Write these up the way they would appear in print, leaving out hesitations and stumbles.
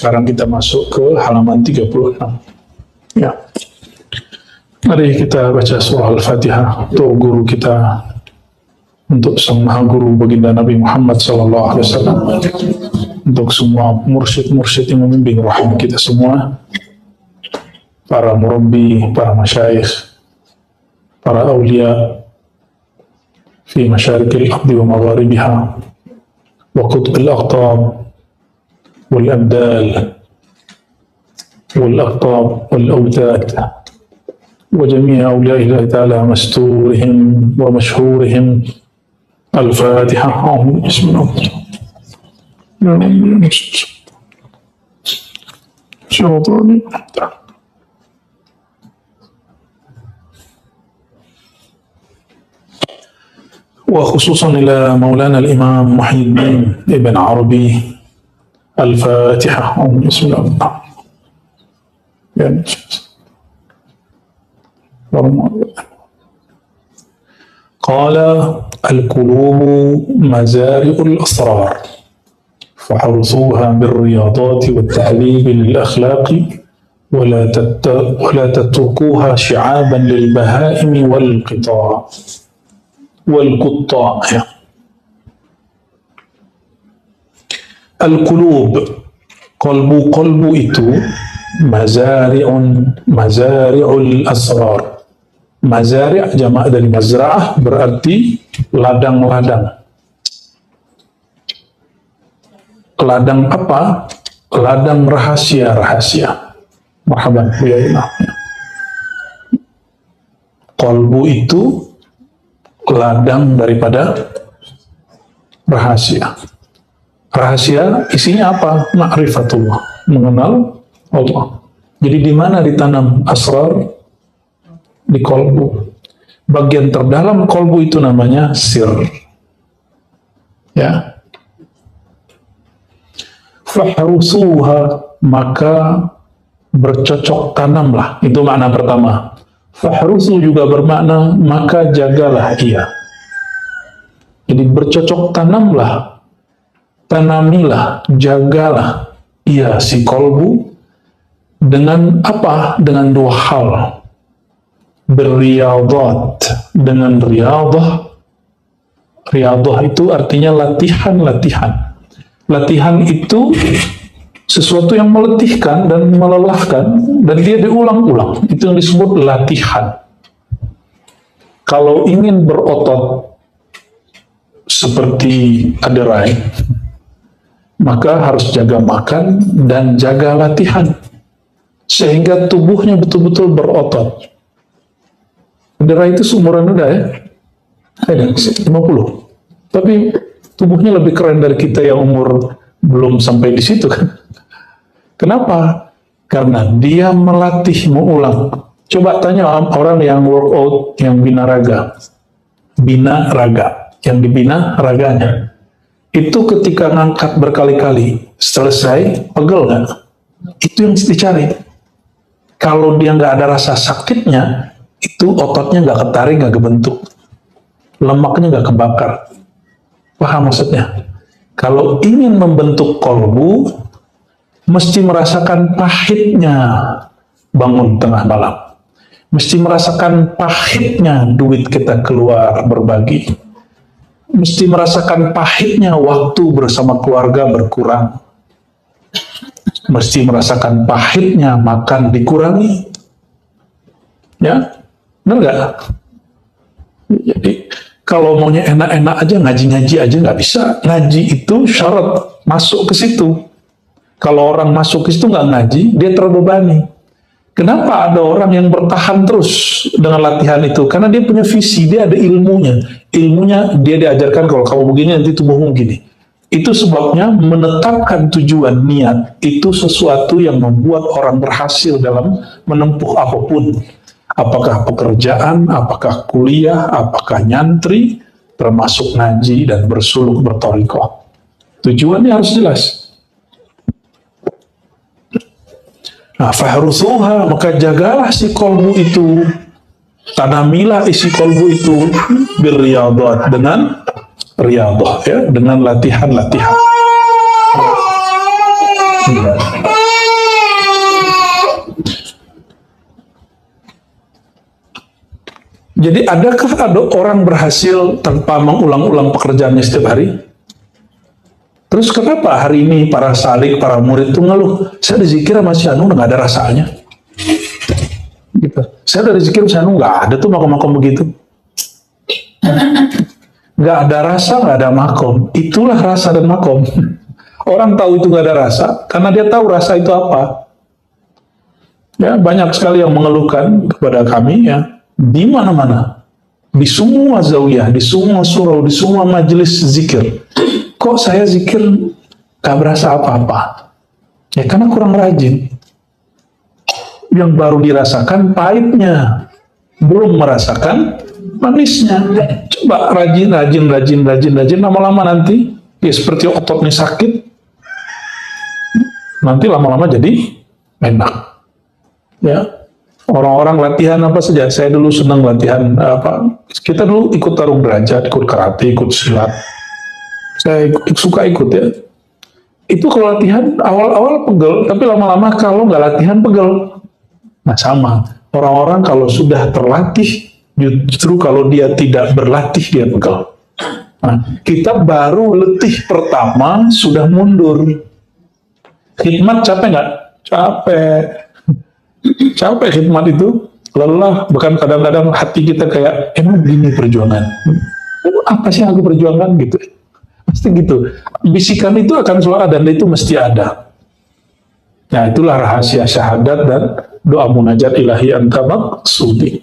Sekarang kita masuk ke halaman 36. Ya. Mari kita baca surah Al-Fatihah untuk guru kita, untuk sang maha guru baginda Nabi Muhammad SAW, untuk semua mursyid-mursyid yang membimbing rahim kita semua, para murabbi, para masyayikh, para awliya fi masyarikil ardi wa magharibiha wa qutbil aqtab والأبدال والأقطاب والأوتاد وجميع أولياء الله تعالى مستورهم ومشهورهم. الفاتحة. بسم الله. وخصوصا إلى مولانا الإمام محي الدين ابن عربي. الفاتحة. بسم الله. قال القلوب مزارع الأسرار فحرصوها بالرياضات والتهذيب للأخلاق ولا تتركوها شعابا للبهائم والقطاع. Al-qulub, kolbu itu mazari'ul asrar. Mazari' jamak dari mazra'ah berarti ladang-ladang. Ladang apa? Ladang rahasia-rahasia. Marhaban, ya. Kolbu itu ladang daripada rahasia. Rahasia isinya apa? Ma'rifatullah, mengenal Allah. Jadi di mana ditanam asrar? Di kolbu. Bagian terdalam kolbu itu namanya sir. Ya. Fahrusuha, maka bercocok tanamlah. Itu makna pertama. Fahrusu juga bermakna maka jagalah ia. Jadi bercocok tanamlah, tanamilah, jagalah ia si kolbu dengan apa? Dengan dua hal. Berriyadat, dengan riyadah. Riyadah itu artinya latihan-latihan. Latihan itu sesuatu yang meletihkan dan melelahkan dan dia diulang-ulang. Itu yang disebut latihan. Kalau ingin berotot seperti aderai, maka harus jaga makan dan jaga latihan sehingga tubuhnya betul-betul berotot. Aderai itu seumuran udah ya, 50. Tapi tubuhnya lebih keren dari kita yang umur belum sampai di situ kan. Kenapa? Karena dia melatih mengulang. Coba tanya orang yang workout, yang bina raga. Bina raga, yang dibina raganya. Itu ketika ngangkat berkali-kali, selesai, pegel nggak? Itu yang dicari. Kalau dia nggak ada rasa sakitnya, itu ototnya nggak ketarik, nggak kebentuk. Lemaknya nggak kebakar. Paham maksudnya? Kalau ingin membentuk kolbu, mesti merasakan pahitnya bangun tengah malam. Mesti merasakan pahitnya duit kita keluar berbagi. Mesti merasakan pahitnya waktu bersama keluarga berkurang. Mesti merasakan pahitnya makan dikurangi. Ya, benar nggak? Jadi kalau maunya enak-enak aja, ngaji-ngaji aja nggak bisa. Ngaji itu syarat masuk ke situ. Kalau orang masuk ke situ nggak ngaji, dia terbebani. Kenapa ada orang yang bertahan terus dengan latihan itu? Karena dia punya visi, dia ada ilmunya. Ilmunya dia diajarkan kalau kamu begini nanti tubuhmu begini. Itu sebabnya menetapkan tujuan niat itu sesuatu yang membuat orang berhasil dalam menempuh apapun. Apakah pekerjaan, apakah kuliah, apakah nyantri, termasuk ngaji dan bersuluk bertorikoh. Tujuannya harus jelas. Nah, fahrusuha, maka jagalah si kolbu itu, tanamilah isi kolbu itu birriyadat, dengan riyadah, ya, dengan latihan-latihan. Jadi adakah ada orang berhasil tanpa mengulang-ulang pekerjaannya setiap hari? Terus kenapa hari ini para salik, para murid itu ngeluh? Saya dizikir sama si Anu nggak ada rasanya. Gitu. Saya udah dizikir sama si Anu nggak ada tuh makom-makom begitu. Nggak ada rasa, nggak ada makom. Itulah rasa dan makom. Orang tahu itu nggak ada rasa karena dia tahu rasa itu apa. Ya, banyak sekali yang mengeluhkan kepada kami ya, di mana-mana, di semua zawiyah, di semua surau, di semua majelis zikir. Kok saya zikir gak berasa apa-apa? Ya karena kurang rajin. Yang baru dirasakan pahitnya, belum merasakan manisnya. Coba rajin, lama-lama nanti ya seperti ototnya sakit, nanti lama-lama jadi enak. Ya, orang-orang latihan apa saja. Saya dulu senang latihan apa? Kita dulu ikut tarung derajat, ikut karate, ikut silat. Saya suka ikut ya. Itu kalau latihan awal-awal pegel, tapi lama-lama kalau nggak latihan pegel. Nah sama, orang-orang kalau sudah terlatih, justru kalau dia tidak berlatih dia pegel. Nah, kita baru letih pertama sudah mundur. Khidmat capek nggak? Capek. Capek khidmat itu, lelah. Bahkan kadang-kadang hati kita kayak, emang gini perjuangan? Apa sih yang aku perjuangkan gitu? Pasti gitu. Bisikan itu akan selalu ada dan itu mesti ada. Nah itulah rahasia syahadat dan doa munajat ilahi anta maqsudi.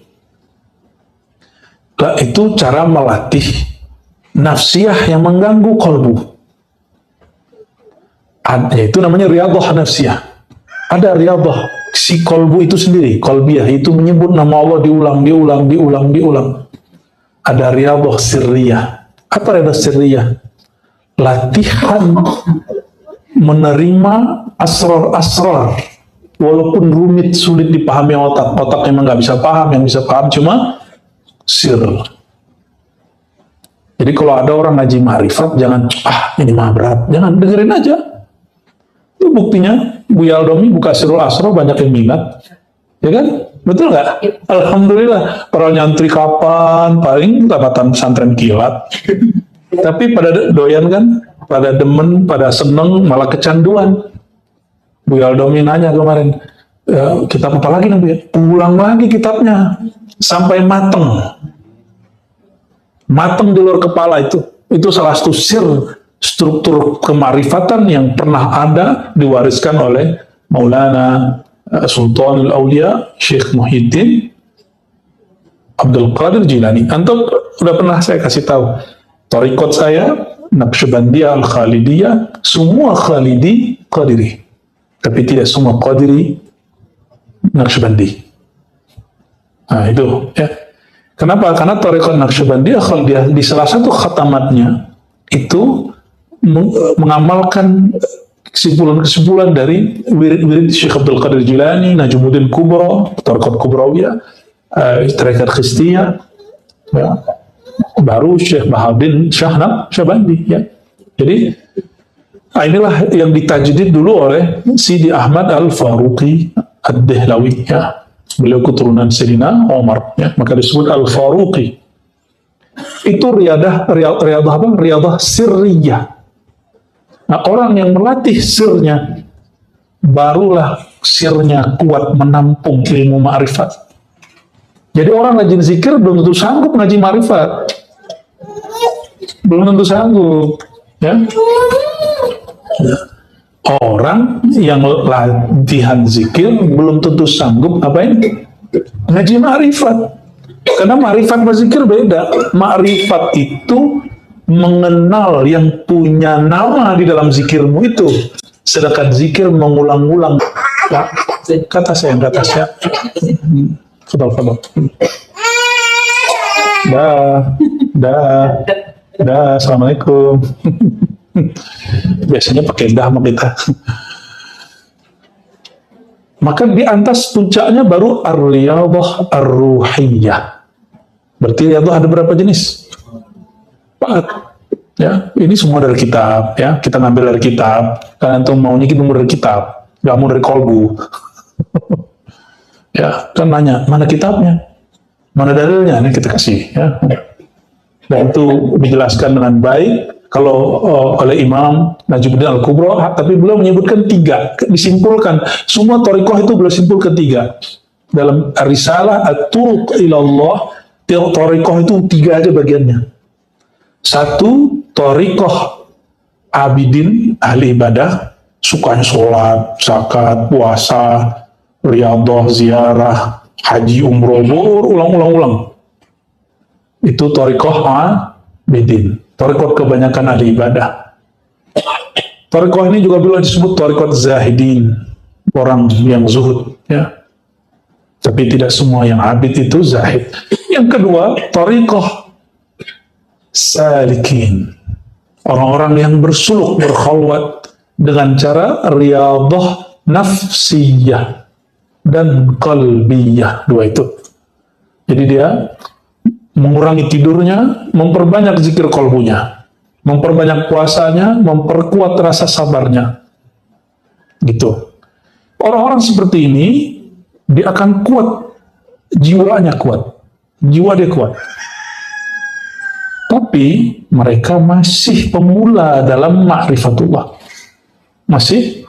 Nah, itu cara melatih nafsiyah yang mengganggu kolbu. Itu namanya riyadhah nafsiyah. Ada riyadhah si kolbu itu sendiri, kolbiyah itu menyebut nama Allah diulang. Ada riyadhah sirriyah. Apa riyadhah sirriyah? Latihan menerima asrar-asrar walaupun rumit, sulit dipahami otak memang nggak bisa paham, yang bisa paham cuma sir. Jadi kalau ada orang ngaji ma'rifat jangan ini mah berat, jangan, dengerin aja. Itu buktinya Buya Aldomi buka sirul asrar banyak yang minat, ya kan? Betul nggak? Alhamdulillah. Para nyantri kapan paling dapatan pesantren kilat. Tapi pada doyan kan, pada demen, pada seneng, malah kecanduan. Bu Aldomi nanya kemarin, kitab apa lagi nih? Ulang lagi kitabnya sampai mateng. Mateng di luar kepala itu. Itu salah satu sir struktur kemarifatan yang pernah ada diwariskan oleh Maulana Sultanul Aulia Syekh Muhyiddin Abdul Qadir Jilani. Antum udah pernah saya kasih tahu. Tarikot saya, Naqsyabandiyah Al-Khalidiyah, semua Khalidi Qadiri. Tapi tidak semua Qadiri Naqsyabandi. Nah itu ya. Kenapa? Karena Tarikot Naqsyabandiyah Khalidiyah di salah satu khatamatnya itu mengamalkan kesimpulan-kesimpulan dari wirid-wirid Syekh Abdul Qadir Jilani, Najmuddin Kubra, Tarikot Kubrawiyah, Tarikat Khistiyah, ya. Baru Syekh Bahaddin Shah Naqsyabandi ya. Jadi inilah yang ditajdid dulu oleh Sidi Ahmad Al-Faruqi Ad-Dehlawi ya. Beliau keturunan Sayyidina Umar ya, maka disebut Al-Faruqi. Itu riyadhah apa? Riyadhah sirriyah. Nah, orang yang melatih sirnya barulah sirnya kuat menampung ilmu ma'rifat. Jadi orang rajin zikir belum tentu sanggup ngaji ma'rifat. Belum tentu sanggup. Ya. Orang yang latihan zikir belum tentu sanggup ngapain? Ngaji ma'rifat. Karena ma'rifat sama zikir beda. Ma'rifat itu mengenal yang punya nama di dalam zikirmu itu. Sedangkan zikir mengulang-ulang. Kata saya. Fadal. Dah, assalamualaikum. Biasanya pakai dah sama kita. Maka di atas puncaknya baru ar-riyadhah ar-ruhiyah. Berarti riyadhah ada berapa jenis? 4. Ya, ini semua dari kitab. Ya, kita ngambil dari kitab. Kan antum maunya kita dari kitab, nggak mau dari kolbu. Ya, kan nanya, mana kitabnya? Mana dalilnya? Ini kita kasih. Ya. Dan itu dijelaskan dengan baik kalau oleh Imam Najmuddin Al-Kubra, tapi beliau menyebutkan 3, disimpulkan. Semua thariqah itu beliau simpulkan 3. Dalam Risalah At-Turuq Ilallah, thariqah itu 3 aja bagiannya. 1, thariqah abidin, ahli ibadah, sukanya sholat, zakat, puasa, riyadhah, ziarah, haji, umroh, ulang-ulang. Itu thariqah abidin, thariqah kebanyakan ahli ibadah. Thariqah ini juga bila disebut thariqah zahidin, orang yang zuhud, ya. Tapi tidak semua yang abid itu zahid. Yang kedua, thariqah salikin, orang-orang yang bersuluk, berkhalwat dengan cara riyadhah nafsiyah dan qalbiyah, 2 itu. Jadi dia mengurangi tidurnya, memperbanyak zikir kolbunya, memperbanyak puasanya, memperkuat rasa sabarnya. Gitu. Orang-orang seperti ini, dia akan kuat, jiwanya kuat, jiwa dia kuat. Tapi mereka masih pemula dalam ma'rifatullah. Masih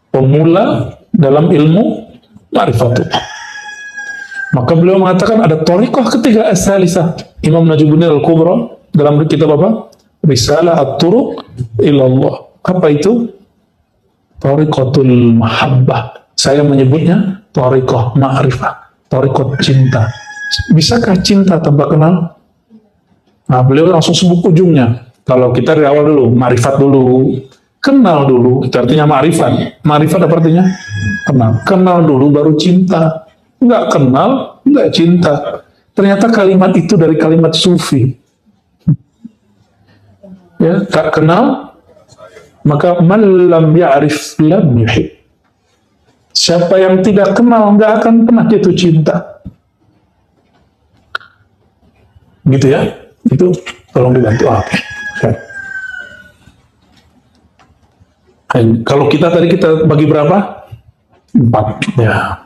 pemula dalam ilmu ma'rifatullah. Maka beliau mengatakan ada thariqah ketiga as-salisah. Imam Najmuddin Al-Kubra dalam kitab apa? Risalah At-Turuq Ilallah. Apa itu? Thariqatul mahabbah. Saya menyebutnya thariqah ma'rifah, thariqah cinta. Bisakah cinta tanpa kenal? Nah, beliau langsung sebut ujungnya. Kalau kita dari awal dulu, ma'rifat dulu, kenal dulu, itu artinya ma'rifat. Ma'rifat apa artinya? Kenal. Kenal dulu baru cinta. Enggak kenal, enggak cinta. Ternyata kalimat itu dari kalimat sufi. Ya, tak kenal, maka man lam ya'rif lam yuhib. Siapa yang tidak kenal, enggak akan pernah jatuh cinta. Gitu ya. Itu tolong dibantu. Okay. Kalau kita tadi kita bagi berapa? 4. Ya.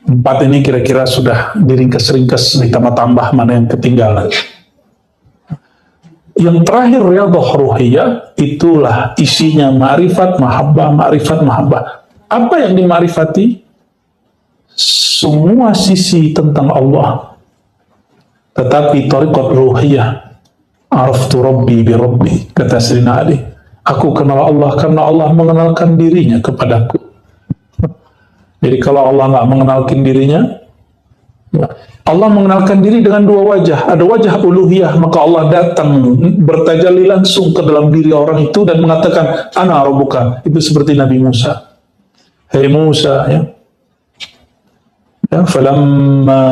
4 ini kira-kira sudah diringkas-ringkas, ditambah-tambah mana yang ketinggalan. Yang terakhir riyadhah ruhiyah, itulah isinya ma'rifat, mahabbah, ma'rifat, mahabbah. Apa yang dimarifati? Semua sisi tentang Allah. Tetapi thariqat ruhiyah, araftu rabbi bi rabbi, kata Sayyidina Ali. Aku kenal Allah karena Allah mengenalkan dirinya kepadaku. Jadi kalau Allah nggak mengenalkan dirinya, Allah mengenalkan diri dengan 2 wajah. Ada wajah uluhiyah, maka Allah datang bertajalli langsung ke dalam diri orang itu dan mengatakan, ana rabbuka. Itu seperti Nabi Musa. Hei Musa, ya. Falamma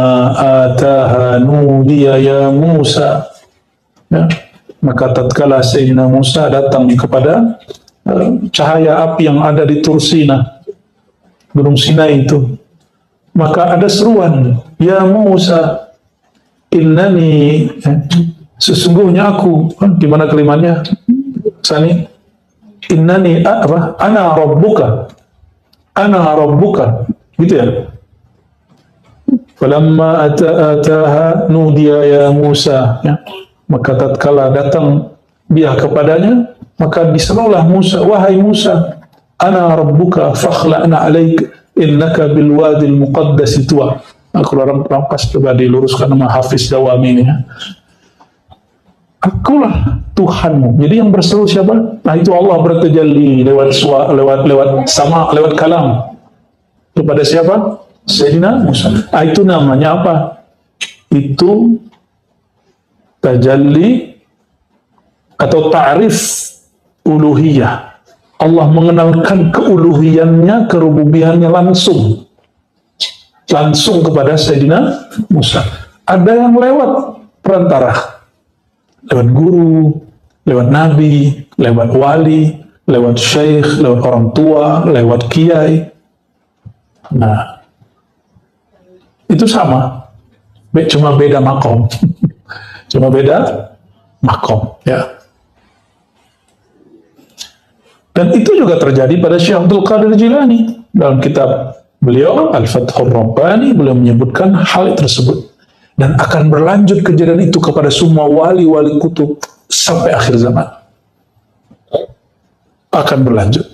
ataha nudiya ya Musa. Ya. Maka tatkala Sayyidina Musa datang kepada cahaya api yang ada di Tursina, Gunung Sinai itu, maka ada seruan, ya Musa, innani, sesungguhnya aku, gimana kalimatnya? Sani, innani ana rabbuka, gitu ya. Falamma ataha nudiya ya Musa, ya. Maka tatkala datang dia kepadanya, maka diserulah Musa, wahai Musa, ana rabbuka fakhla'na alaik innaka bil wadil muqaddas tuwa. Aku larang rampas, coba diluruskan sama Hafiz Dawami ini. Akulah Tuhanmu. Jadi yang berseru siapa? Nah, itu Allah bertajalli lewat sama, lewat kalam. Kepada siapa? Sayyidina Musa. Nah, itu namanya apa? Itu tajalli atau ta'rif uluhiyah. Allah mengenalkan keuluhiyannya, kerububiannya langsung kepada Sayyidina Musa. Ada yang lewat perantara, lewat guru, lewat nabi, lewat wali, lewat syekh, lewat orang tua, lewat kiai. Nah, itu sama, cuma beda makom. Cuma beda makom, ya. Dan itu juga terjadi pada Syekh Abdul Qadir Jilani. Dalam kitab beliau, Al-Fathur Rabbani, beliau menyebutkan hal tersebut. Dan akan berlanjut kejadian itu kepada semua wali-wali kutub sampai akhir zaman. Akan berlanjut.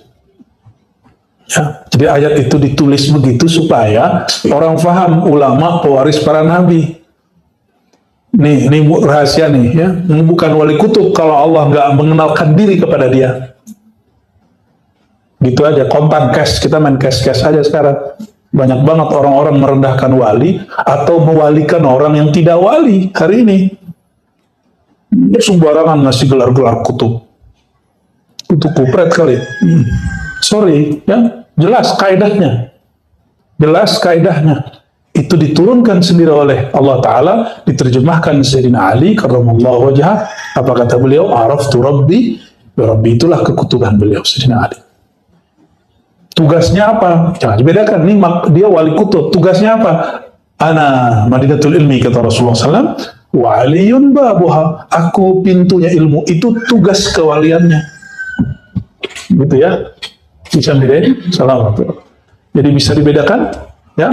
Ya, jadi ayat itu ditulis begitu supaya orang faham, ulama pewaris para nabi. Ini rahasia nih ya. Ini bukan wali kutub kalau Allah nggak mengenalkan diri kepada dia. Gitu aja, kontan cash, kita main cash aja sekarang. Banyak banget orang-orang merendahkan wali atau mewalikan orang yang tidak wali hari ini. Sembarangan ngasih gelar-gelar kutub. Kutub kupret kali. Sorry, ya, jelas kaidahnya. Jelas kaidahnya. Itu diturunkan sendiri oleh Allah Ta'ala, diterjemahkan Sayyidina Ali karramallahu wajhah. Apa kata beliau? Araftu Rabbi. Rabbi itulah kekutuban beliau, Sayyidina Ali. Tugasnya apa? Jangan dibedakan. Ini dia wali kutub. Tugasnya apa? Ana madinatul ilmi, kata Rasulullah SAW. Wa aliyun babuha. Aku pintunya ilmu. Itu tugas kewaliannya. Gitu ya. Bisa dibedakan? Salam. Jadi bisa dibedakan? Ya.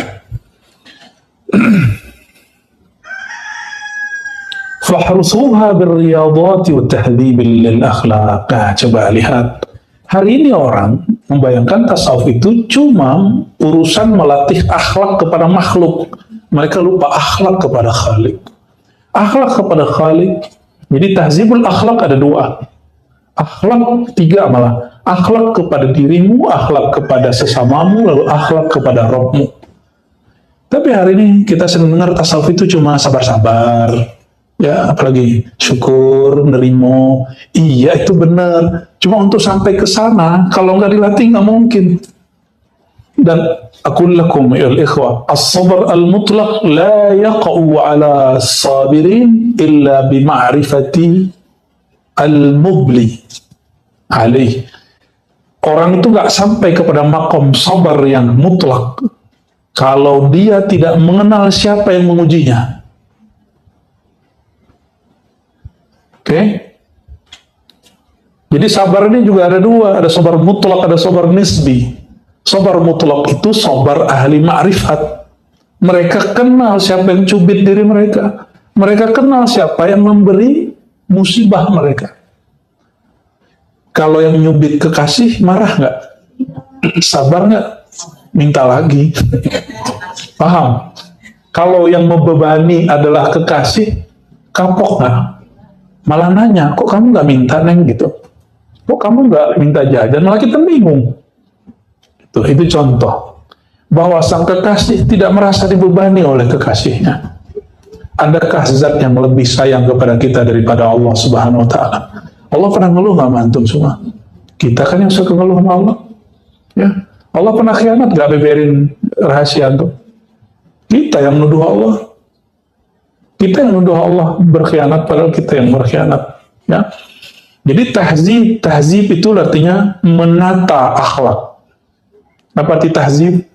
Fahrusuha birriyadati wa tahdhibil lil akhlaq. Coba lihat. Hari ini orang membayangkan tasawuf itu cuma urusan melatih akhlak kepada makhluk. Mereka lupa akhlak kepada Khalik. Akhlak kepada Khalik. Jadi tahzibul akhlak ada dua. Akhlak tiga malah. Akhlak kepada dirimu, akhlak kepada sesamamu, lalu akhlak kepada Rabbmu. Tapi hari ini kita sering dengar tasawuf itu cuma sabar-sabar. Ya, apalagi syukur, nerimo. Iya, itu benar. Cuma untuk sampai ke sana, kalau nggak dilatih nggak mungkin. Dan aqul lakum ya ikhwah, as-sabr al-mutlaq la yaqa'u 'ala as-sabirin illa bi ma'rifati al-mubli alaih. Orang itu nggak sampai kepada makom sabar yang mutlak kalau dia tidak mengenal siapa yang mengujinya. Oke? Jadi sabar ini juga ada dua, ada sabar mutlak, ada sabar nisbi. Sabar mutlak itu sabar ahli ma'rifat. Mereka kenal siapa yang cubit diri mereka. Mereka kenal siapa yang memberi musibah mereka. Kalau yang nyubit kekasih, marah nggak? Sabar nggak? Minta lagi. Paham? Kalau yang membebani adalah kekasih, kapok nggak? Malah nanya, kok kamu nggak minta, Neng, gitu? Kok kamu nggak minta jajan? Malah kita bingung. Itu contoh. Bahwa sang kekasih tidak merasa dibebani oleh kekasihnya. Adakah zat yang lebih sayang kepada kita daripada Allah Subhanahu wa Ta'ala? Allah pernah ngeluh nggak mantum semua? Kita kan yang suka ngeluh sama Allah. Ya. Allah pernah khianat nggak beberin rahasia itu? Kita yang menuduh Allah. Kita yang menuduh Allah berkhianat, padahal kita yang berkhianat. Ya. Jadi tahzib itu artinya menata akhlak. Apa arti tahzib?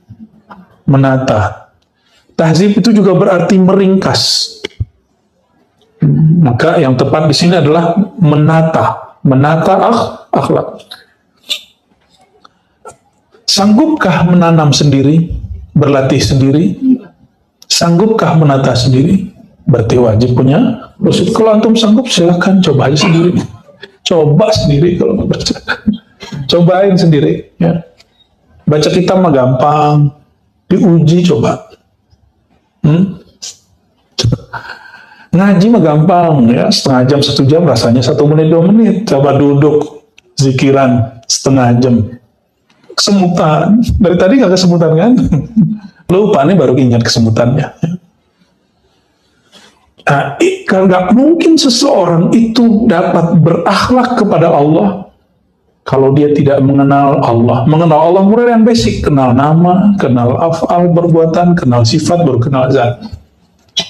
Menata. Tahzib itu juga berarti meringkas. Maka yang tepat di sini adalah menata akhlak. Sanggupkah menanam sendiri, berlatih sendiri? Sanggupkah menata sendiri? Berarti wajib punya. Terus kalau antum sanggup silakan coba aja sendiri. Coba sendiri kalau nggak baca. Cobain sendiri. Ya. Baca kitab mah gampang. Diuji coba. Ngaji mah gampang ya. Setengah jam, 1 jam rasanya 1 menit, 2 menit. Coba duduk zikiran setengah jam. Kesemutan. Dari tadi nggak kesemutan kan? Lupa nih baru ingat kesemutannya. Nah, kalau nggak mungkin seseorang itu dapat berakhlak kepada Allah kalau dia tidak mengenal Allah. Mengenal Allah mulai yang basic, kenal nama, kenal af'al perbuatan, kenal sifat, baru kenal zat.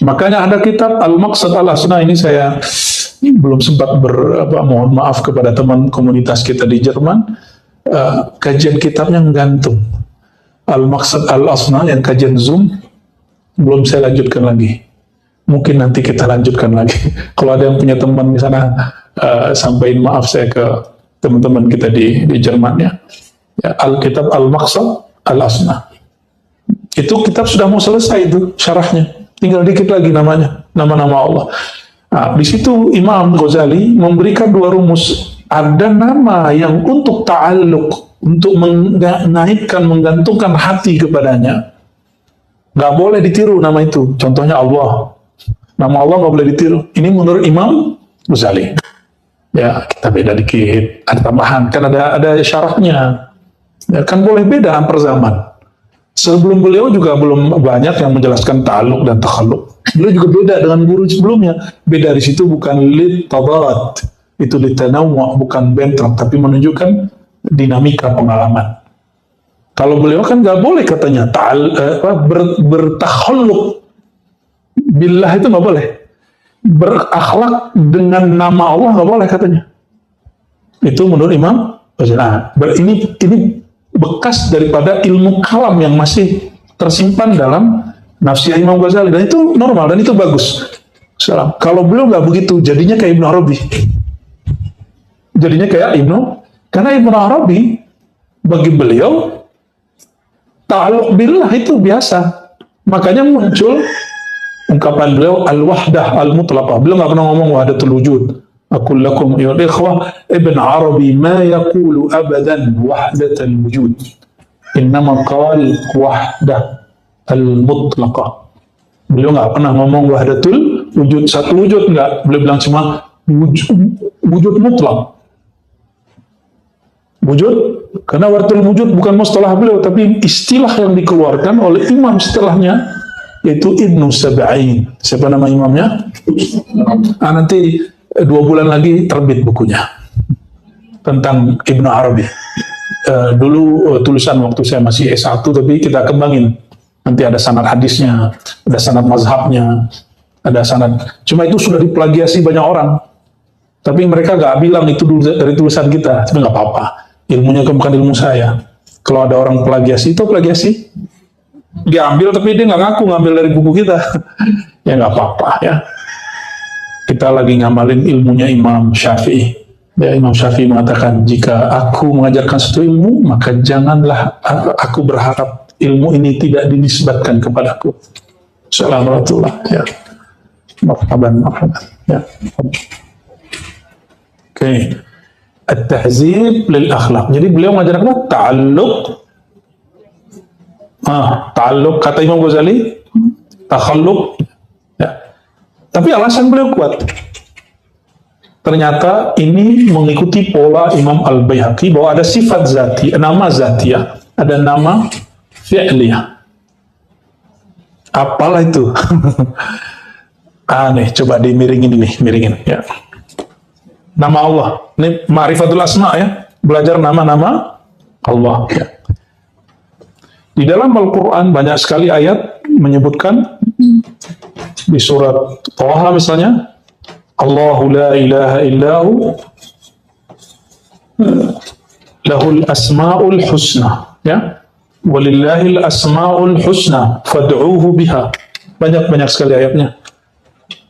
Makanya ada kitab Al-Maqsad Al-Asna, ini saya belum sempat mohon maaf kepada teman komunitas kita di Jerman. Kajian kitabnya gantung. Al-Maqsad Al-Asna yang kajian Zoom belum saya lanjutkan lagi. Mungkin nanti kita lanjutkan lagi. Kalau ada yang punya teman di sana, sampaikan maaf saya ke teman-teman kita di Jerman ya. Kitab Al-Maqsad Al-Asna. Itu kitab sudah mau selesai itu syarahnya. tinggal dikit lagi namanya, nama-nama Allah. Nah, di situ Imam Ghazali memberikan dua rumus. Ada nama yang untuk ta'alluq, untuk mengaitkan, menggantungkan hati kepadanya. Nggak boleh ditiru nama itu. Contohnya Allah. Nama Allah nggak boleh ditiru. Ini menurut Imam Ghazali. Ya, kita beda dikit. Ada tambahan. Kan ada syaratnya. Ya, kan boleh beda antar zaman. Sebelum beliau juga belum banyak yang menjelaskan ta'alluq dan takhalluq. Beliau juga beda dengan guru sebelumnya. Beda di situ bukan lit tadat, itu lit tanawwu', bukan bentrok, tapi menunjukkan dinamika pengalaman. Kalau beliau kan nggak boleh katanya bertakhalluq billah, itu nggak boleh. Berakhlak dengan nama Allah nggak boleh katanya. Itu menurut Imam. Nah, ini bekas daripada ilmu kalam yang masih tersimpan dalam nafsiyah Imam Ghazali, dan itu normal dan itu bagus. Kalau beliau nggak begitu, jadinya kayak Ibnu Arabi. Karena Ibnu Arabi bagi beliau ta'alluq billah itu biasa. Makanya muncul ungkapan beliau al-wahdah al-mutlaqah. Beliau nggak pernah ngomong wahdatul wujud. Aqul lakum ayyuhal ikhwah, Ibn Arabi ma yaqulu abadan wahdatul wujud. Innama qala wahdah al-mutlaqah. Beliau nggak pernah ngomong wahdatul wujud, satu wujud, nggak. Beliau bilang cuma wujud mutlak. Wujud, karena wahdatul wujud bukan mustalah beliau, tapi istilah yang dikeluarkan oleh imam setelahnya, yaitu Ibnu Sab'in. Siapa nama imamnya? Nanti 2 bulan lagi terbit bukunya tentang Ibnu Arabi. Dulu tulisan waktu saya masih S1, tapi kita kembangin. Nanti ada sanad hadisnya, ada sanad mazhabnya, ada sanad. Cuma itu sudah diplagiasi banyak orang. Tapi mereka nggak bilang itu dari tulisan kita. Tapi nggak apa-apa. Ilmunya kan bukan ilmu saya. Kalau ada orang plagiasi, itu plagiasi. Dia ambil, tapi dia nggak ngaku ngambil dari buku kita. Ya nggak apa-apa ya. Kita lagi ngamalin ilmunya Imam Syafi'i. Ya, Imam Syafi'i mengatakan, jika aku mengajarkan suatu ilmu, maka janganlah aku berharap ilmu ini tidak dinisbatkan kepadaku. Assalamualaikum. Ya. Marhaban. Ya. Oke. At-tahzib lil akhlaq. Jadi beliau mengajarkan apa? Ta'alluq. Ta'alluq kata Imam Ghazali, takhalluq. Ya. Tapi alasan beliau kuat. Ternyata ini mengikuti pola Imam Al-Baihaqi bahwa ada sifat zati, nama zatiyah, ada nama fi'liyah. Apalah itu? Nih, coba dimiringin ini, miringin ya. Nama Allah. Ini ma'rifatul asma ya. Belajar nama-nama Allah ya. Di dalam Al-Quran banyak sekali ayat menyebutkan, di surat Thaha misalnya, Allahu la ilaha illahu lahul asma'ul husna ya. Walillahil asma'ul husna fad'uuhu biha. Banyak sekali ayatnya.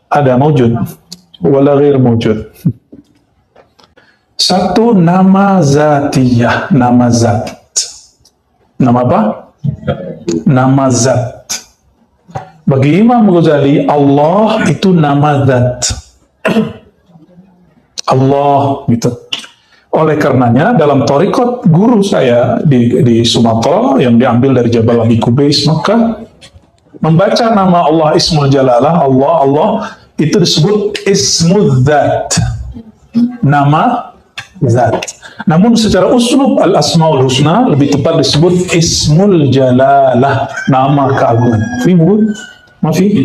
Ada mawjud wala ghair mawjud. Satu, nama zatiyah, nama zat. Nama apa? Nama zat. Bagi Imam Ghazali, Allah itu nama zat. Allah gitu. Oleh karenanya dalam thariqat guru saya di Sumatera yang diambil dari Jabal Abi Kubais, maka membaca nama Allah Ismul Jalalah, Allah itu disebut Ismul Dzat, nama zat. Namun secara uslub al-asmaul husna lebih tepat disebut Ismul Jalalah, nama keagungan. Mafi?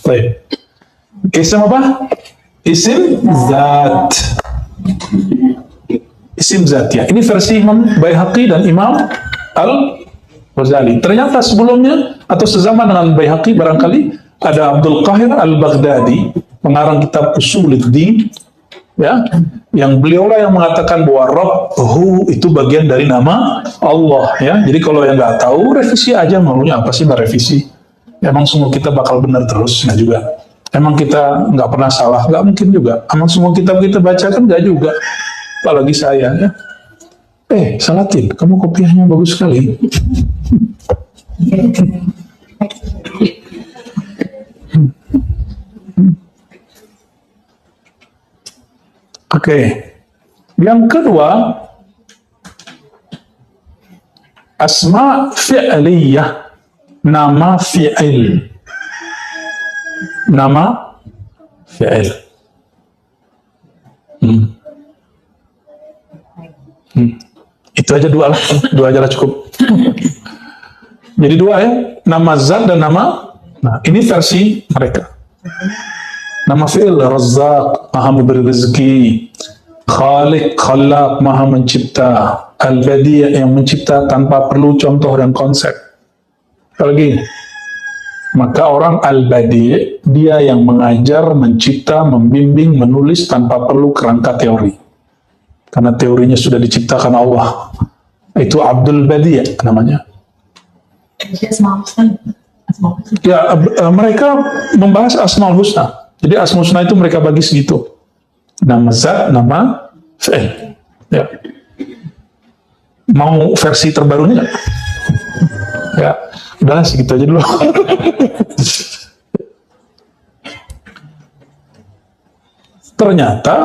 Baik. Isim apa? Isim zat. Isim zat ya. Ini versi Imam Baihaqi dan Imam Al-Ghazali. Ternyata sebelumnya atau sezaman dengan Baihaqi barangkali ada Abdul Qahir Al-Baghdadi, pengarang kitab Usuluddin ya, yang beliaulah yang mengatakan bahwa Rabbu itu bagian dari nama Allah ya. Jadi kalau yang nggak tahu, revisi aja, maunya apa sih revisi? Emang semua kita bakal benar terus? Nggak juga. Emang kita nggak pernah salah? Nggak mungkin juga. Emang semua kitab kita baca kan nggak juga. Apalagi saya ya. Salatin, kamu kopiahnya bagus sekali. Oke. Yang kedua, asma fi'liyah, nama fi'il. Nama fi'il. Itu aja dua lah, dua aja lah cukup. Jadi dua ya, nama zat dan nama. Nah, ini versi mereka. Nama fi'il, Razzaq, maha memberi rezeki. Khaliq, Khalaq, maha mencipta. Al-Badi' yang mencipta tanpa perlu contoh dan konsep. Lagi, maka orang Al-Badi' dia yang mengajar, mencipta, membimbing, menulis tanpa perlu kerangka teori. Karena teorinya sudah diciptakan Allah. Itu Abdul Badi' namanya. Ya, mereka membahas Asmaul Husna. Jadi Asmaul Husna itu mereka bagi segitu. Nama zat, nama fi'il. Ya. Mau versi terbarunya nggak? Ya, udah segitu aja dulu. Ternyata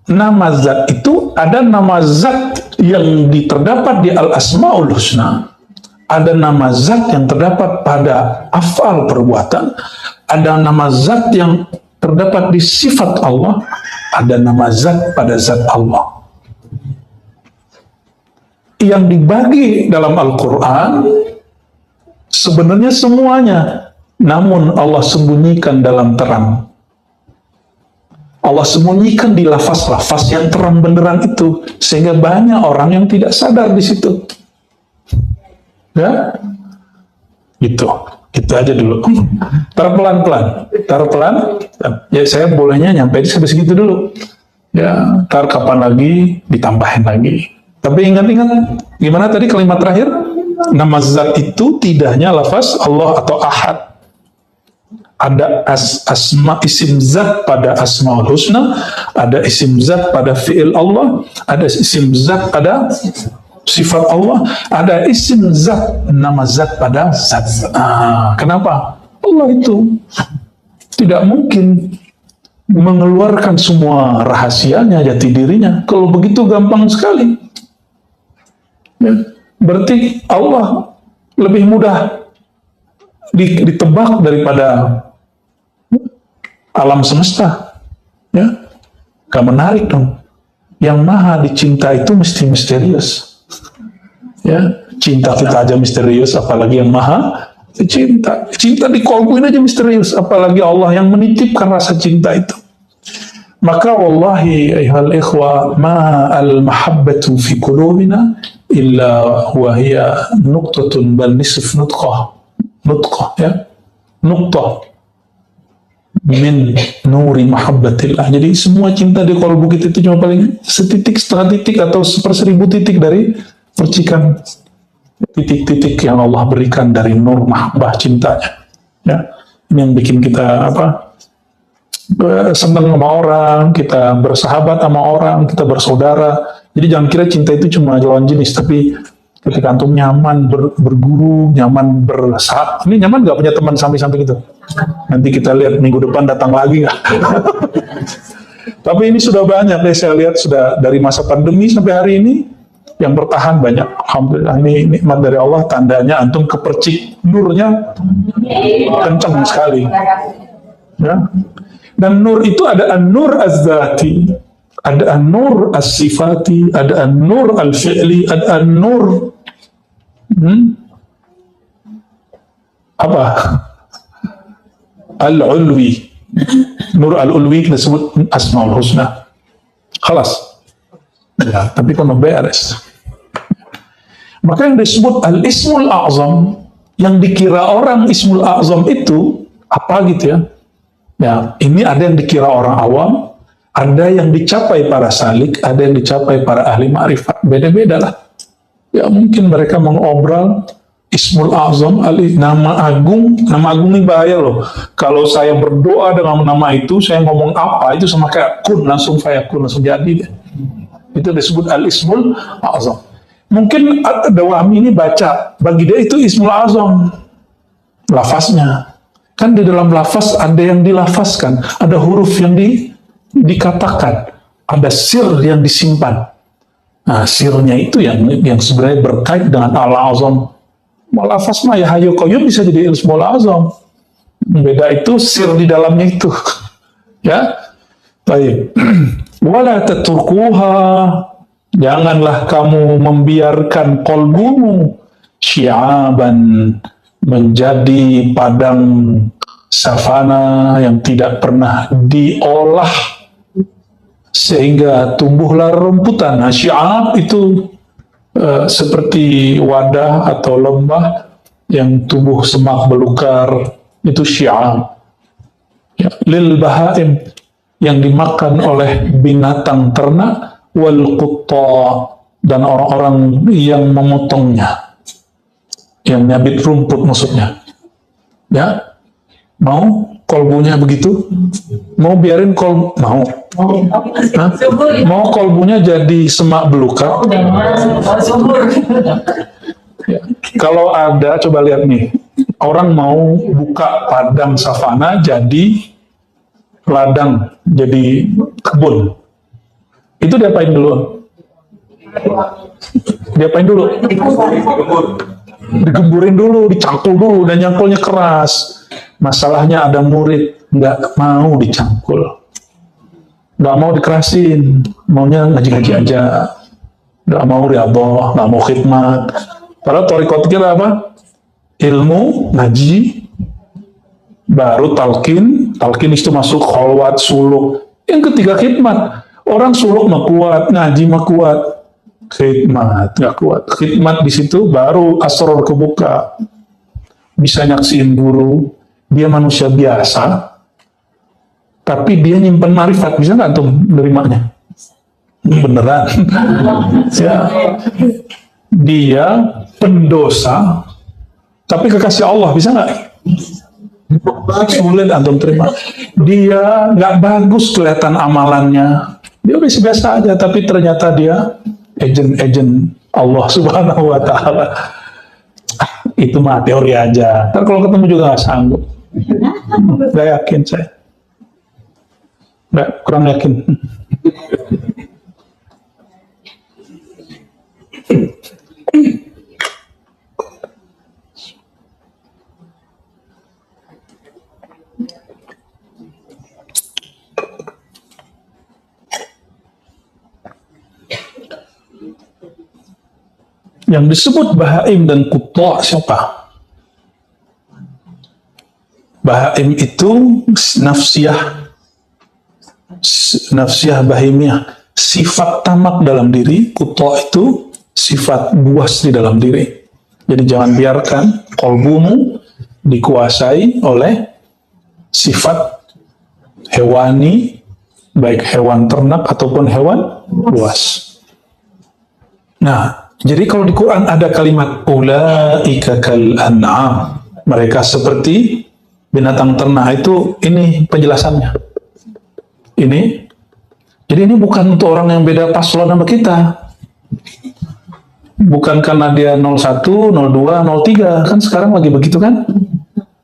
nama zat itu ada nama zat yang terdapat di Al-Asmaul Husna. Ada nama zat yang terdapat pada afal perbuatan. Ada nama zat yang terdapat di sifat Allah. Ada nama zat pada zat Allah. Yang dibagi dalam Al-Quran sebenarnya semuanya, namun Allah sembunyikan dalam terang. Allah sembunyikan di lafaz-lafaz yang terang benderang itu, sehingga banyak orang yang tidak sadar di situ. Ya, itu aja dulu. Tar pelan. Ya saya bolehnya nyampe sampai segitu dulu. Ya, tar kapan lagi ditambahin lagi. Tapi ingat-ingat, gimana tadi kalimat terakhir? Nama zat itu tidak hanya lafaz Allah atau Ahad. Ada isim zat pada Asmaul Husna, ada isim zat pada fi'il Allah, ada isim zat pada sifat Allah, ada isim zat, nama zat pada zat. Kenapa? Allah itu tidak mungkin mengeluarkan semua rahasianya, jati dirinya. Kalau begitu gampang sekali. Ya, berarti Allah lebih mudah ditebak daripada alam semesta. Ya, gak menarik dong. Yang maha dicinta itu mesti misterius. Ya, cinta kita aja misterius, apalagi yang maha dicinta. Cinta di kolbu ini aja misterius, apalagi Allah yang menitipkan rasa cinta itu. Maka wallahi ayuhal ikhwa, ma al-mahabbatu fi qulubina illa huwa hiya nuqtatun bal nisf nutqah ya, nuqtah min nuri mahabbatillah. Jadi semua cinta di kolbu kita itu cuma paling setitik, setengah titik, atau seperseribu titik dari percikan titik-titik yang Allah berikan dari nur mahabbah cintanya. Ya, ini yang bikin kita senang sama orang, kita bersahabat sama orang, kita bersaudara. Jadi jangan kira cinta itu cuma lawan jenis, tapi ketika antum nyaman berguru, nyaman bersahabat. Ini nyaman gak punya teman samping-samping itu? Nanti kita lihat minggu depan datang lagi gak? Tapi ini sudah banyak deh, saya lihat sudah dari masa pandemi sampai hari ini yang bertahan banyak. Alhamdulillah, ini nikmat dari Allah, tandanya antum kepercik nurnya kencang sekali. Ya. Dan nur itu ada an-nur az-zati, ada an-nur as-sifati, ada an-nur al-fi'li, ada an-nur al-ulwi. Nur al-ulwi kita sebut Asmaul Husna. Khalas. Ya, tapi kalau beres. Maka yang disebut al-ismul a'zam, yang dikira orang ismul a'zam itu apa gitu ya? Ya, ini ada yang dikira orang awam, ada yang dicapai para salik, ada yang dicapai para ahli ma'rifat. Beda-beda lah. Ya, mungkin mereka mengobrol Ismul Azam, nama agung ini bahaya loh. Kalau saya berdoa dengan nama itu, saya ngomong apa, itu sama kayak kun, langsung fayakun, langsung jadi. Itu disebut Al-Ismul Azam. Mungkin ada wahmi ini baca, bagi dia itu Ismul Azam, lafaznya. Kan di dalam lafaz ada yang dilafazkan, ada huruf yang dikatakan, ada sir yang disimpan. Nah, sirnya itu yang sebenarnya berkait dengan Al-Azam. Lafaz mah ya Hayyu Qayyum bisa jadi Ismul Azam. Beda itu sir di dalamnya itu. Ya. Baik. Wala tatrukuha, janganlah kamu membiarkan qalbumu syi'aban, menjadi padang savana yang tidak pernah diolah sehingga tumbuhlah rumputan. Nah, syi'ab itu seperti wadah atau lembah yang tumbuh semak belukar, itu syi'ab. Ya, lil bahaim, yang dimakan oleh binatang ternak, wal qutta, dan orang-orang yang memotongnya, yang nyabit rumput maksudnya. Ya, mau kolbunya begitu? Mau biarin mau? Hah? Mau kolbunya jadi semak belukar? Ya. Kalau ada, coba lihat nih, orang mau buka padang savana jadi ladang, jadi kebun. Itu diapain dulu? Diapain dulu? Digemburin dulu, dicangkul dulu, dan nyangkulnya keras. Masalahnya ada murid nggak mau dicangkul, nggak mau dikerasin, maunya ngaji-ngaji aja, nggak mau riyadhah, nggak mau khidmat. Padahal thariqat kita apa? Ilmu, ngaji, baru talqin itu masuk kholwat, suluk. Yang ketiga khidmat. Orang suluk mah kuat, ngaji mah kuat, khidmat nggak kuat. Khidmat di situ baru asror kebuka, bisa nyaksiin guru. Dia manusia biasa, tapi dia nyimpen marifat. Bisa nggak antum nerimanya? Beneran. Ya. Dia pendosa, tapi kekasih Allah. Bisa nggak? Sulit antum terima. Dia nggak bagus kelihatan amalannya. Dia biasa aja, tapi ternyata dia agent Allah Subhanahu Wa Taala. Itu mah teori aja. Ntar kalau ketemu juga nggak sanggup. Nggak yakin saya. Nggak, kurang yakin. Yang disebut bahaim dan qutta siapa? Bahaim itu nafsiyah bahimiyah, sifat tamak dalam diri. Qutta itu sifat buas di dalam diri. Jadi jangan biarkan kolbumu dikuasai oleh sifat hewani, baik hewan ternak ataupun hewan buas. Nah, jadi kalau di Quran ada kalimat ulaika kal an'am, mereka seperti binatang ternak, itu ini penjelasannya. Jadi ini bukan untuk orang yang beda paslon sama kita. Bukan karena dia 01, 02, 03, kan sekarang lagi begitu kan?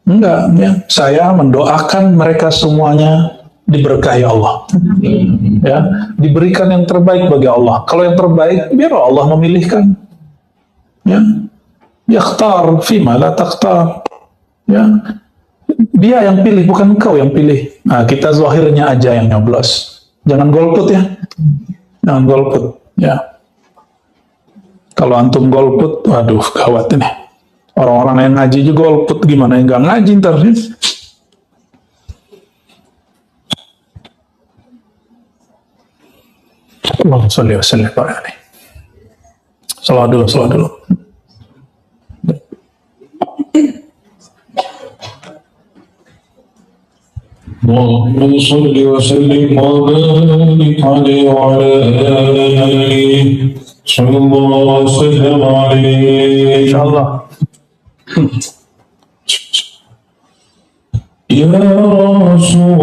Enggak, ya. Saya mendoakan mereka semuanya diberkahi Allah, ya, diberikan yang terbaik bagi Allah. Kalau yang terbaik, biar Allah memilihkan, ya, yakhtar fima la takhtar, ya, dia yang pilih, bukan engkau yang pilih. Nah, kita zahirnya aja yang nyoblos, jangan golput ya, jangan golput, ya. Kalau antum golput, waduh gawat ini. Orang-orang yang ngaji juga golput, gimana yang nggak ngaji ntar ya? Allahumma sholli wa sallim alaihi. Salawat dulu. Allahumma sholli wa sallim wa barik alaihi wa ala alihi. Sallallahu alaihi. Insyaallah. Ya Rasulullah,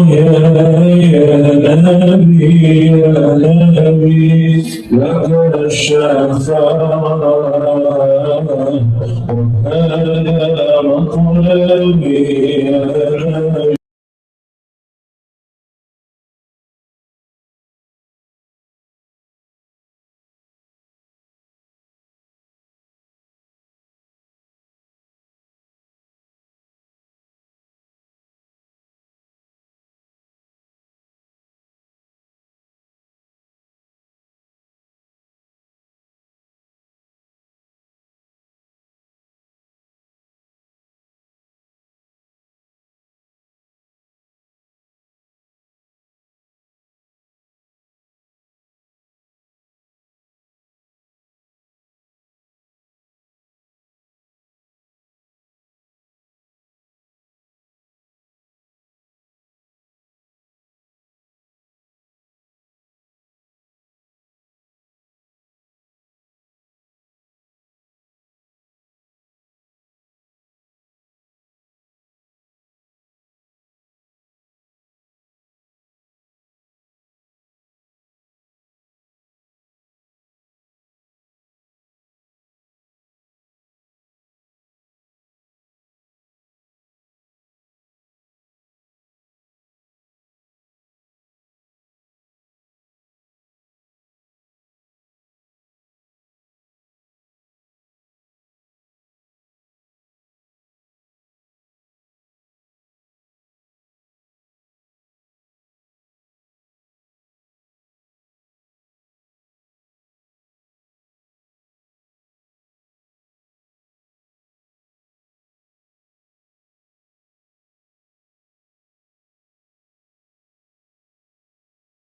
ya Nabi, laka syafa'a.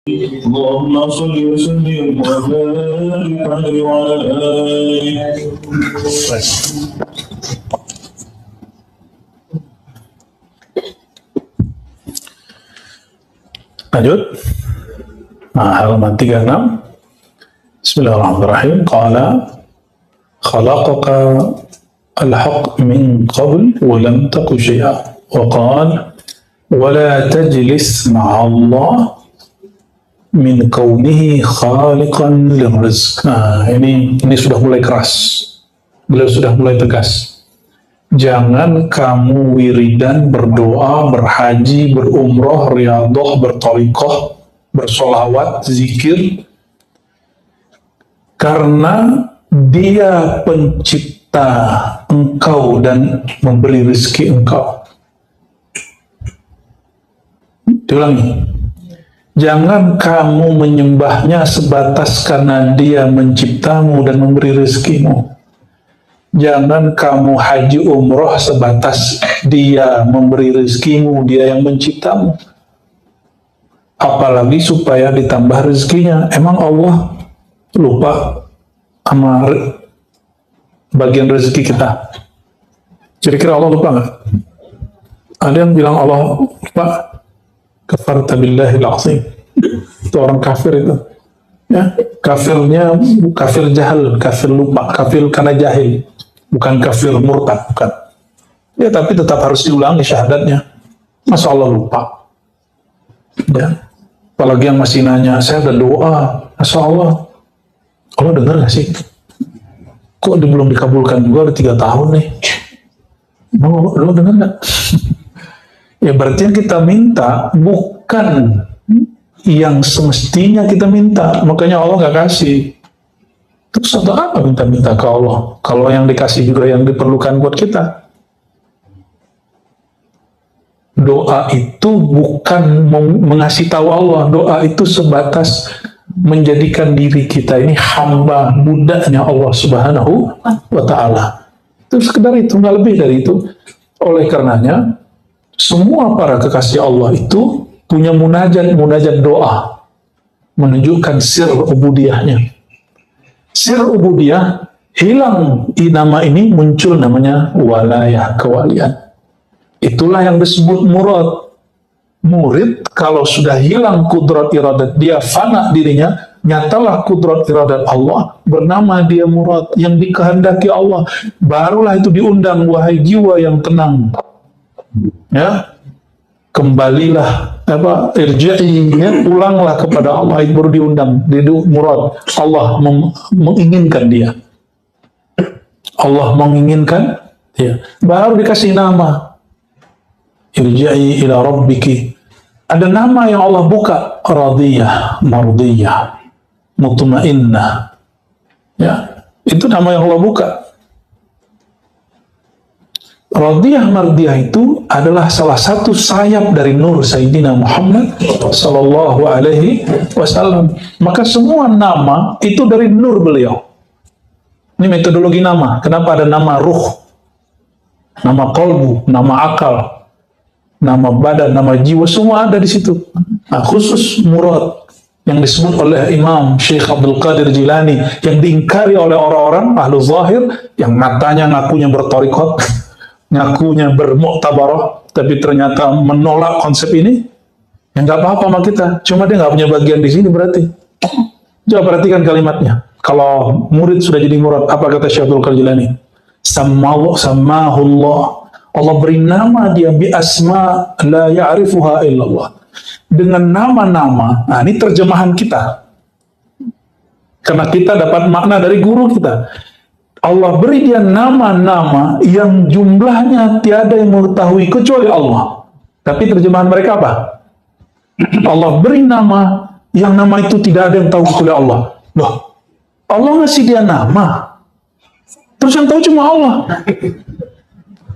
اللهم صل وسلم وبارك عليه وعلى آله. Lanjut. Halaman 36. Bismillahirrahmanirrahim. Qala khalaqaka al-haq min qabl wa lam taku syai'a. Wa qala wa la tajlis ma'allah min kaunihi khaliqan lirrizq. Nah, ini sudah mulai keras. Beliau sudah mulai tegas. Jangan kamu wiridan, berdoa, berhaji, berumroh, riyadhah, bertariqah, bersolawat, zikir, karena dia pencipta engkau dan memberi rezeki engkau. Diulangi. Jangan kamu menyembahnya sebatas karena dia menciptamu dan memberi rezekimu. Jangan kamu haji umroh sebatas dia memberi rezekimu, dia yang menciptamu. Apalagi supaya ditambah rezekinya. Emang Allah lupa sama bagian rezeki kita? Kira-kira Allah lupa nggak? Ada yang bilang Allah lupa. Kafarta billahil azim. Itu orang kafir itu. Ya, kafirnya kafir jahil, kafir lupa, kafir karena jahil. Bukan kafir murtad, bukan. Ya, tapi tetap harus diulangi syahadatnya. Masa Allah lupa? Ya. Apalagi yang masih nanya, saya ada doa, masa Allah dengar gak sih? Kok belum dikabulkan juga, udah 3 tahun nih. Mau lo dengar gak? Ya berarti yang kita minta bukan yang semestinya kita minta, makanya Allah gak kasih. Terus untuk apa minta-minta ke Allah kalau yang dikasih juga yang diperlukan buat kita? Doa itu bukan mengasih tahu Allah, doa itu sebatas menjadikan diri kita ini hamba budaknya Allah Subhanahu wa Ta'ala. Itu sekedar itu, nggak lebih dari itu. Oleh karenanya semua para kekasih Allah itu punya munajat doa, menunjukkan sir ubudiyahnya. Sir ubudiyah hilang, nama ini muncul namanya walayah, kewalian. Itulah yang disebut murad. Murid kalau sudah hilang kudrat iradat dia, fana dirinya, nyatalah kudrat iradat Allah, bernama dia murad, yang dikehendaki Allah. Barulah itu diundang, wahai jiwa yang tenang. Ya, kembalilah, irji'i, ya, pulanglah kepada Allah. Itu baru diundang, murad. Allah menginginkan dia. Allah menginginkan dia. Baru dikasih nama. Irji'i ila rabbiki. Ada nama yang Allah buka, radiyah, mardiyah, mutmainnah. Ya, itu nama yang Allah buka. Radiyah mardiyah itu adalah salah satu sayap dari nur Sayyidina Muhammad sallallahu alaihi wasallam. Maka semua nama itu dari nur beliau. Ini metodologi nama. Kenapa ada nama ruh, nama qalbu, nama akal, nama badan, nama jiwa, semua ada di situ. Nah, khusus murad yang disebut oleh Imam Syekh Abdul Qadir Jilani, yang diingkari oleh orang-orang ahlu zahir yang matanya ngakunya bertorikot, ngakunya bermuktabarah, tapi ternyata menolak konsep ini. Ya nggak apa-apa sama kita, cuma dia nggak punya bagian di sini berarti. Coba perhatikan kalimatnya. Kalau murid sudah jadi murad, apa kata Syekh Abdul Qadir Jilani? Sammahullah, Allah beri nama dia bi asma la ya'rifuha illallah. Dengan nama-nama, nah ini terjemahan kita. Karena kita dapat makna dari guru kita. Allah beri dia nama-nama yang jumlahnya tiada yang mengetahui kecuali Allah. Tapi terjemahan mereka apa? Allah beri nama yang nama itu tidak ada yang tahu kecuali Allah. Loh, Allah ngasih dia nama, terus yang tahu cuma Allah.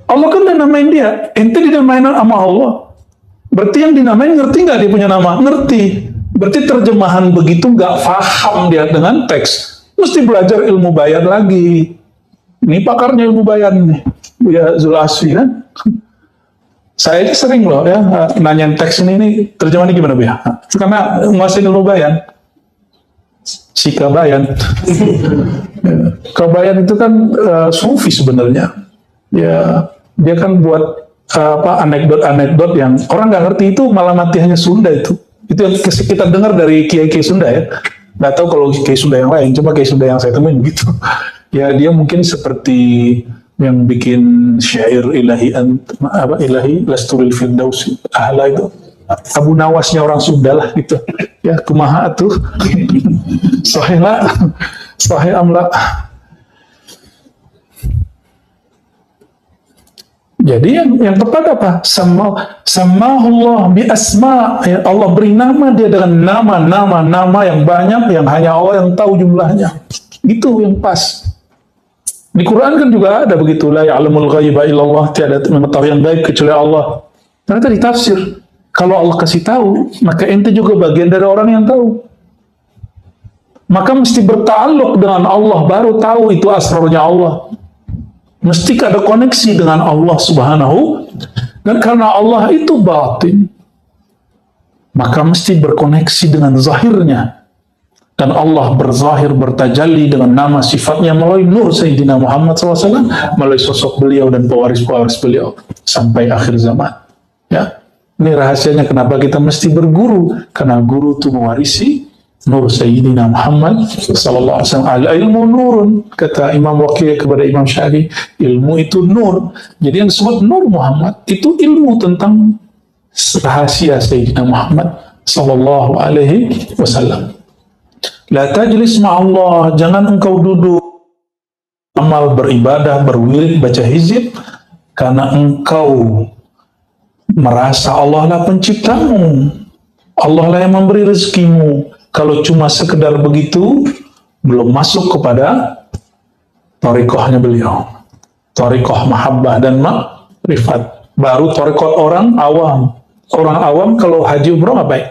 Allah kan udah namain dia, ente dinamain sama Allah. Berarti yang dinamain ngerti nggak dia punya nama? Ngerti. Berarti terjemahan begitu nggak paham dia dengan teks. Mesti belajar ilmu bayan lagi. Ini pakarnya ilmu bayan nih, Buya Zul Asfi kan. Saya aja sering loh ya nanyain teks ini terjemahannya gimana Bu ya? Karena nguasain ilmu bayan. Si Kabayan. Kabayan itu kan sufi sebenarnya. Ya, dia kan buat anekdot-anekdot yang orang nggak ngerti, itu malah hanya Sunda itu. Itu yang kita dengar dari kiai-kiai Sunda ya. Nggak tahu kalau kiai Sunda yang lain, cuma kiai Sunda yang saya temuin gitu. Ya dia mungkin seperti yang bikin syair ilahi lasturil firdaus ahla itu. Abu Nawasnya orang Sunda lah gitu. Ya kumaha tuh. Sahih lah. Sahih amla. Jadi yang tepat apa? Samahullah bi asma. Ya, Allah beri nama dia dengan nama yang banyak yang hanya Allah yang tahu jumlahnya. Itu yang pas. Di Quran kan juga ada begitu, la ya'lamul ghaiba illallah, tiada mengetahui yang gaib kecuali Allah. Ternyata ditafsir. Kalau Allah kasih tahu, maka ente juga bagian dari orang yang tahu. Maka mesti bertakluk dengan Allah, baru tahu itu asrarnya Allah. Mesti ada koneksi dengan Allah Subhanahu, dan karena Allah itu batin, maka mesti berkoneksi dengan zahirnya. Dan Allah berzahir, bertajalli dengan nama sifatnya melalui nur Sayyidina Muhammad SAW, melalui sosok beliau dan pewaris-pewaris beliau sampai akhir zaman. Ya, ini rahasianya kenapa kita mesti berguru, karena guru itu mewarisi nur Sayyidina Muhammad sallallahu alaihi wasallam. Al-ilmu nurun, kata Imam Waqi' kepada Imam Syafi'i, ilmu itu nur. Jadi yang disebut nur Muhammad itu ilmu tentang rahasia Sayyidina Muhammad sallallahu alaihi wasallam. La tajlis ma'allah, jangan engkau duduk amal beribadah, berwirid, baca hizib, karena engkau merasa Allah lah penciptamu, Allah lah yang memberi rezekimu. Kalau cuma sekedar begitu, belum masuk kepada thariqahnya beliau, thariqah mahabbah dan ma'rifat. Baru thariqah orang awam. Orang awam kalau haji umroh ngapain?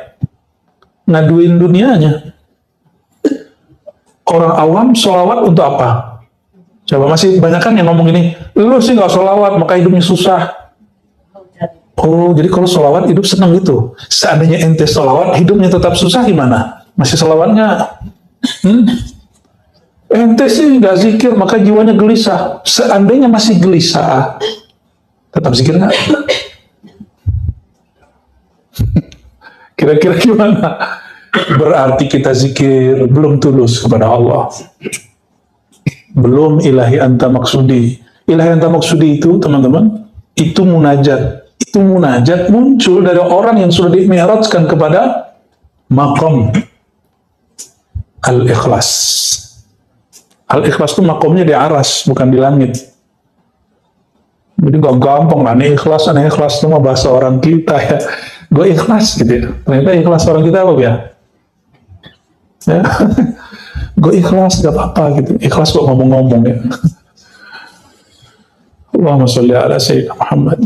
Ngaduin dunianya. Orang awam sholawat untuk apa? Coba masih banyak kan yang ngomong ini, lu sih nggak sholawat maka hidupnya susah. Oh, jadi kalau sholawat hidup senang gitu. Seandainya ente sholawat hidupnya tetap susah gimana? Masih sholawatnya? Ente sih nggak zikir maka jiwanya gelisah. Seandainya masih gelisah, tetap zikir nggak? Kira-kira gimana? Berarti kita zikir belum tulus kepada Allah. Belum ilahi anta maksudi. Ilahi anta maksudi itu, teman-teman, itu munajat. Itu munajat muncul dari orang yang sudah dimi'rajkan kepada maqam al-ikhlas. Al-ikhlas itu maqamnya di aras, bukan di langit. Jadi gak gampang, aneh ikhlas itu mah bahasa orang kita ya. Gue ikhlas gitu ya. Ternyata ikhlas orang kita apa ya? Ya. Gue ikhlas gak apa-apa gitu. Ikhlas kok ngomong-ngomong ya. Allahumma sholli ala Sayyidina Muhammad.